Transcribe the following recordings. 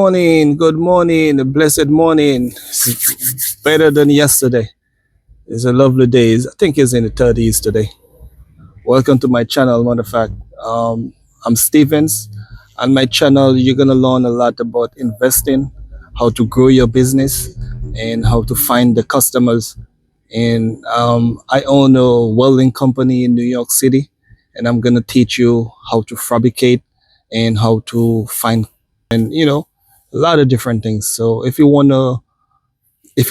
Morning, good morning, a blessed morning. It's better than yesterday. It's a lovely day. I think it's in the 30s today. Welcome to my channel. Matter of fact, I'm Stevens. On my channel, you're gonna learn a lot about investing, how to grow your business, and how to find the customers. And I own a welding company in New York City, and I'm gonna teach you how to fabricate and how to find, and a lot of different things. So if you're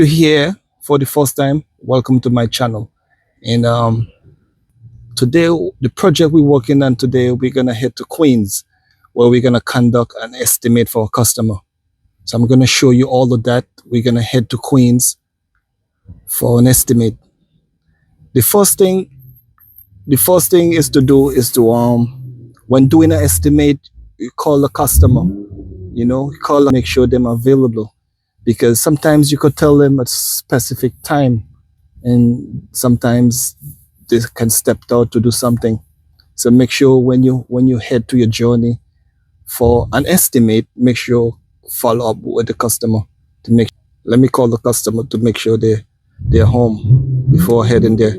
here for the first time, welcome to my channel. And today, the project we're working on today, we're gonna head to Queens, where we're gonna conduct an estimate for a customer. So I'm gonna show you all of that. We're gonna head to Queens for an estimate. The first thing, the first thing is to do is to when doing an estimate, you call the customer. You call them, make sure they're available, because sometimes you could tell them a specific time, and sometimes they can step out to do something. So make sure when you head to your journey for an estimate, make sure follow up with the customer to make. Let me call the customer to make sure they're home before heading there.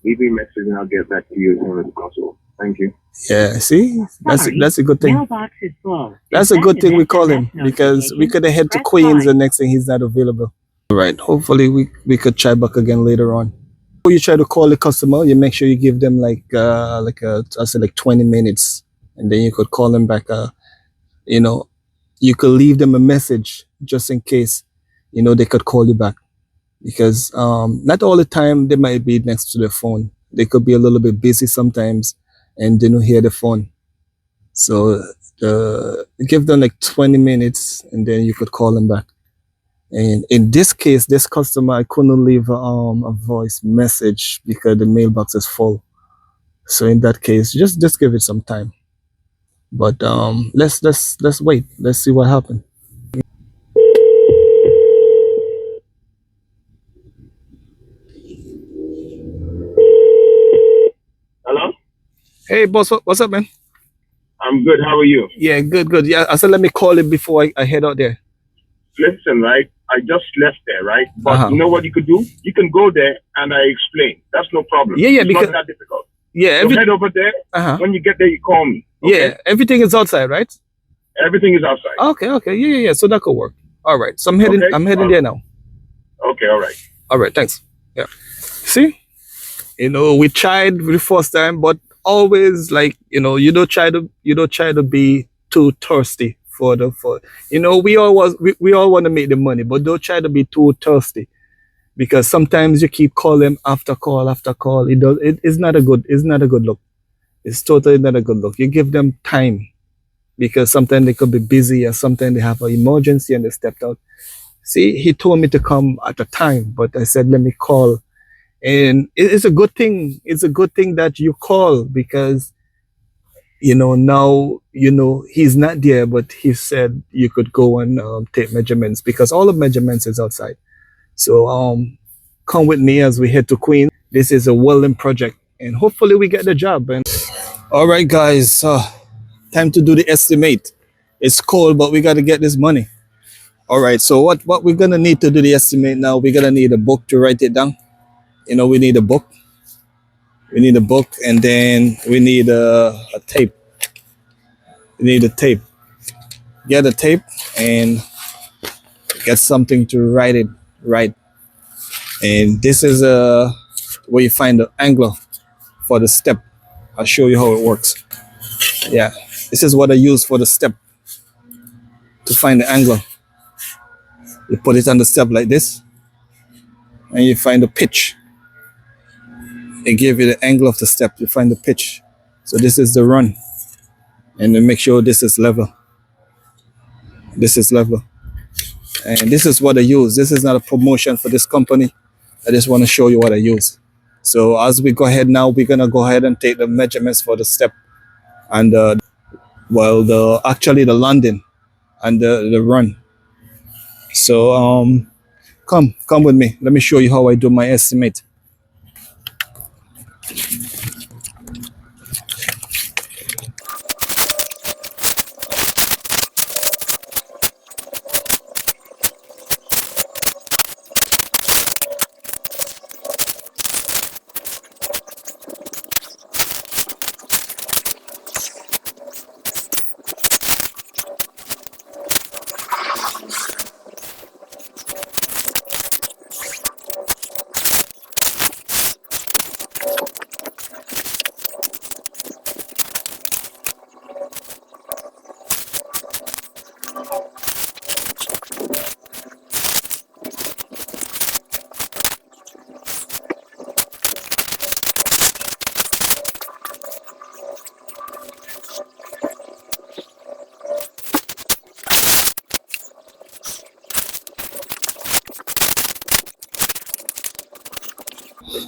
Leave me a message and I'll get back to you as soon as possible. Thank you. Yeah, see, that's a good thing. Mailbox is full. That's a good thing we call him, because we could have head to Queens and next thing he's not available. All right, hopefully we could try back again later on. Before you try to call the customer, you make sure you give them like 20 minutes, and then you could call them back. You could leave them a message just in case they could call you back, because not all the time they might be next to their phone. They could be a little bit busy sometimes and they don't hear the phone. So give them like 20 minutes and then you could call them back. And in this case, this customer, I couldn't leave a voice message because the mailbox is full. So in that case, just give it some time. But let's wait. Let's see what happens. Hello? Hey boss, what's up, man? I'm good. How are you? Yeah, good. Yeah, I said let me call it before I head out there. Listen, right? I just left there, right? But you know what you could do? You can go there and I explain. That's no problem. Yeah, it's because not that difficult. yeah, So head over there. When you get there, you call me. Okay? Yeah, everything is outside, right? Everything is outside. Okay. Yeah. So that could work. All right. So I'm heading. Okay. I'm heading there now. Okay, all right. All right. Thanks. Yeah. See, we tried the first time, but always like you don't try to be too thirsty for we all want to make the money, but don't try to be too thirsty, because sometimes you keep calling after call after call. It's not a good look. It's totally not a good look. You give them time, because sometimes they could be busy or sometimes they have an emergency and they stepped out. See, he told me to come at a time, but I said, let me call. And it's a good thing. It's a good thing that you call, because, now, he's not there, but he said you could go and take measurements, because all the measurements is outside. So come with me as we head to Queens. This is a welding project and hopefully we get the job. And all right, guys, time to do the estimate. It's cold, but we got to get this money. All right, so what we're gonna need to do the estimate now, we're gonna need a book to write it down. We need a book. We need a book, and then we need a tape. We need a tape. Get a tape and get something to write. And this is where you find the angle for the step. I'll show you how it works. Yeah, this is what I use for the step, to find the angle. You put it on the step like this, and you find the pitch. It gives you the angle of the step. You find the pitch. So this is the run, and then make sure this is level. This is level, and this is what I use. This is not a promotion for this company. I just want to show you what I use. So as we go ahead now, we're gonna go ahead and take the measurements for the step, and actually the landing and the run. So come with me. Let me show you how I do my estimate.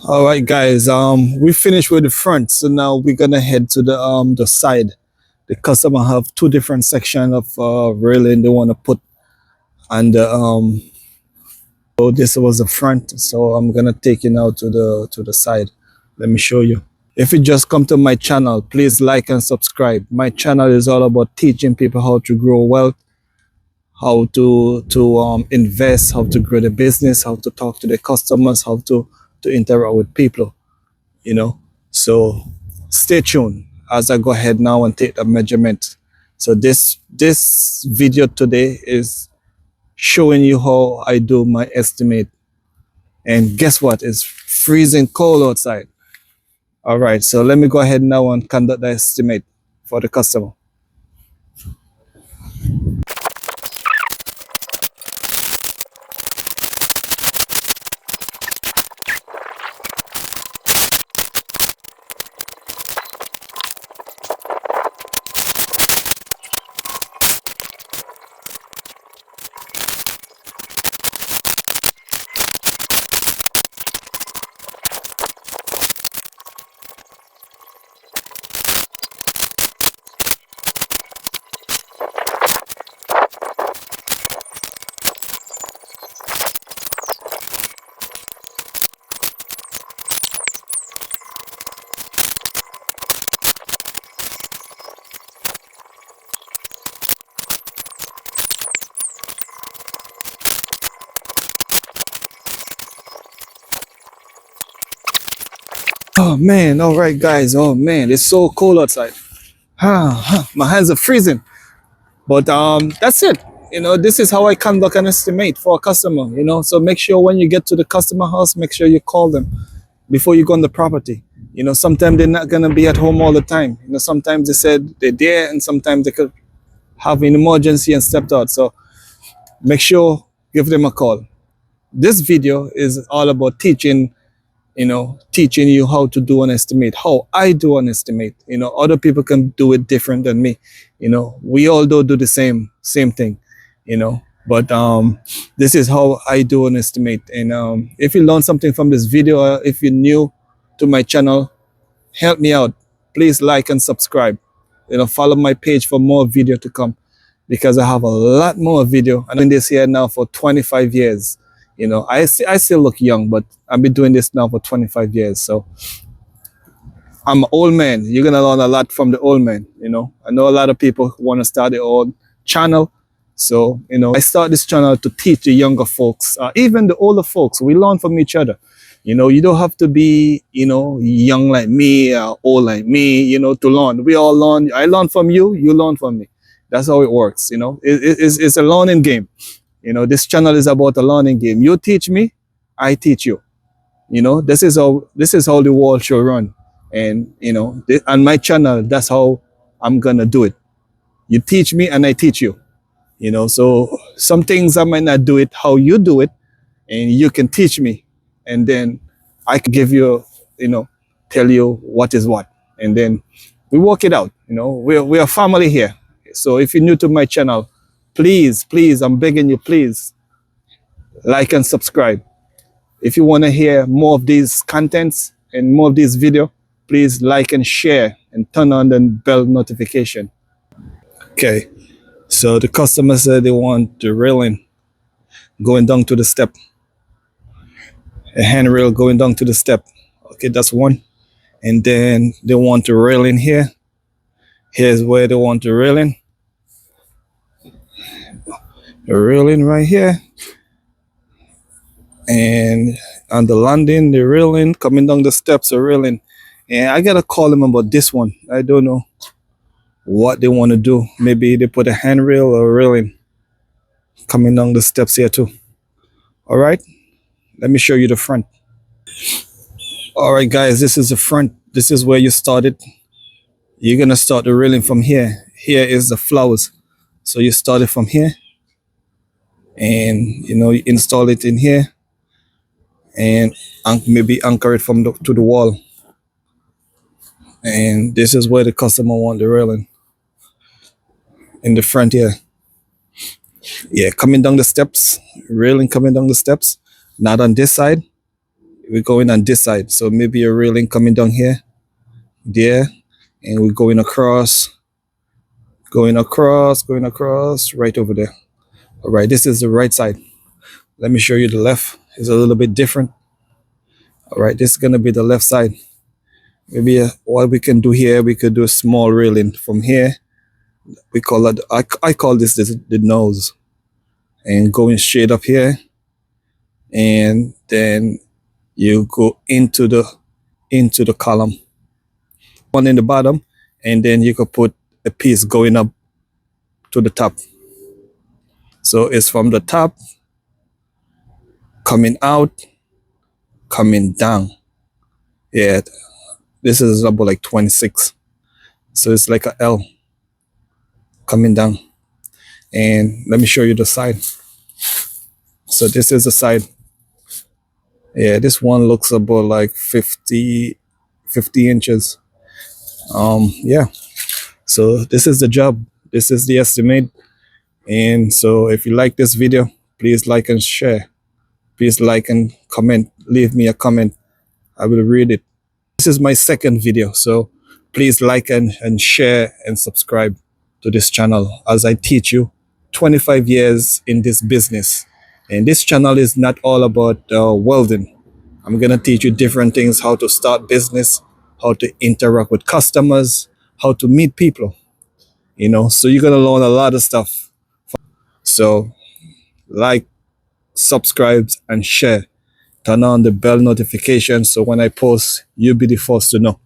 All right, guys. We finished with the front, so now we're gonna head to the side. The customer have two different section of railing they want to put, and so this was the front. So I'm gonna take you now to the side. Let me show you. If you just come to my channel, please like and subscribe. My channel is all about teaching people how to grow wealth, how to invest, how to grow the business, how to talk to the customers, how to interact with people. You know, so stay tuned as I go ahead now and take the measurement. So this video today is showing you how I do my estimate. And guess what? It's freezing cold outside. All right, so let me go ahead now and conduct the estimate for the customer. Oh man, all right guys. Oh man, it's so cold outside. My hands are freezing. But that's it. You know, this is how I conduct an estimate for a customer, you know. So make sure when you get to the customer house, make sure you call them before you go on the property. You know, sometimes they're not gonna be at home all the time. You know, sometimes they said they're there and sometimes they could have an emergency and stepped out. So make sure give them a call. This video is all about teaching, you know, teaching you how to do an estimate, how I do an estimate. You know, other people can do it different than me. You know, we all do the same thing, you know. But this is how I do an estimate. And if you learn something from this video, if you're new to my channel, help me out. Please like and subscribe. You know, follow my page for more video to come because I have a lot more video. I'm doing this here now for 25 years. You know, I still look young, but I've been doing this now for 25 years. So I'm an old man. You're gonna learn a lot from the old man. You know, I know a lot of people want to start their own channel. So, you know, I start this channel to teach the younger folks, even the older folks. We learn from each other. You know, you don't have to be, you know, young like me, old like me, you know, to learn. We all learn. I learn from you, you learn from me. That's how it works. You know, it's a learning game. You know, this channel is about a learning game. You teach me, I teach you. You know, this is how the world should run. And you know, on my channel, that's how I'm gonna do it. You teach me, and I teach you. You know, so some things I might not do it how you do it, and you can teach me, and then I can give you, you know, tell you what is what, and then we work it out. You know, we're a family here. So if you're new to my channel, please, I'm begging you, please like and subscribe. If you want to hear more of these contents and more of this video, please like and share and turn on the bell notification. Okay, so the customer said they want the railing going down to the step, a handrail going down to the step. Okay, that's one. And then they want the railing here. Here's where they want the railing. The railing right here. And on the landing, the railing coming down the steps, a railing. And I gotta call them about this one. I don't know what they want to do. Maybe they put a handrail or a railing coming down the steps here too. All right, let me show you the front. All right, guys, this is the front. This is where you started. You're gonna start the railing from here. Here is the flowers. So you start it from here, and you know, you install it in here, and maybe anchor it from to the wall. And this is where the customer want the railing in the front here. Yeah, coming down the steps, railing coming down the steps, not on this side, we're going on this side. So maybe a railing coming down here, there, and we're going across, right over there. All right, this is the right side. Let me show you the left. It's a little bit different. All right, this is gonna be the left side. Maybe what we can do here, we could do a small railing from here. We call it, I call this the nose, and going straight up here, and then you go into the column, one in the bottom, and then you could put a piece going up to the top. So it's from the top, coming out, coming down. Yeah, this is about like 26. So it's like a L coming down. And let me show you the side. So this is the side. Yeah, this one looks about like 50 inches. Yeah. So this is the job. This is the estimate. And so if you like this video, please like and share. Please like and comment. Leave me a comment. I will read it. This is my second video, so please like and share and subscribe to this channel as I teach you 25 years in this business. And this channel is not all about welding. I'm gonna teach you different things: how to start business, how to interact with customers, how to meet people. So you're gonna learn a lot of stuff. So like, subscribe, and share. Turn on the bell notification so when I post, you'll be the first to know.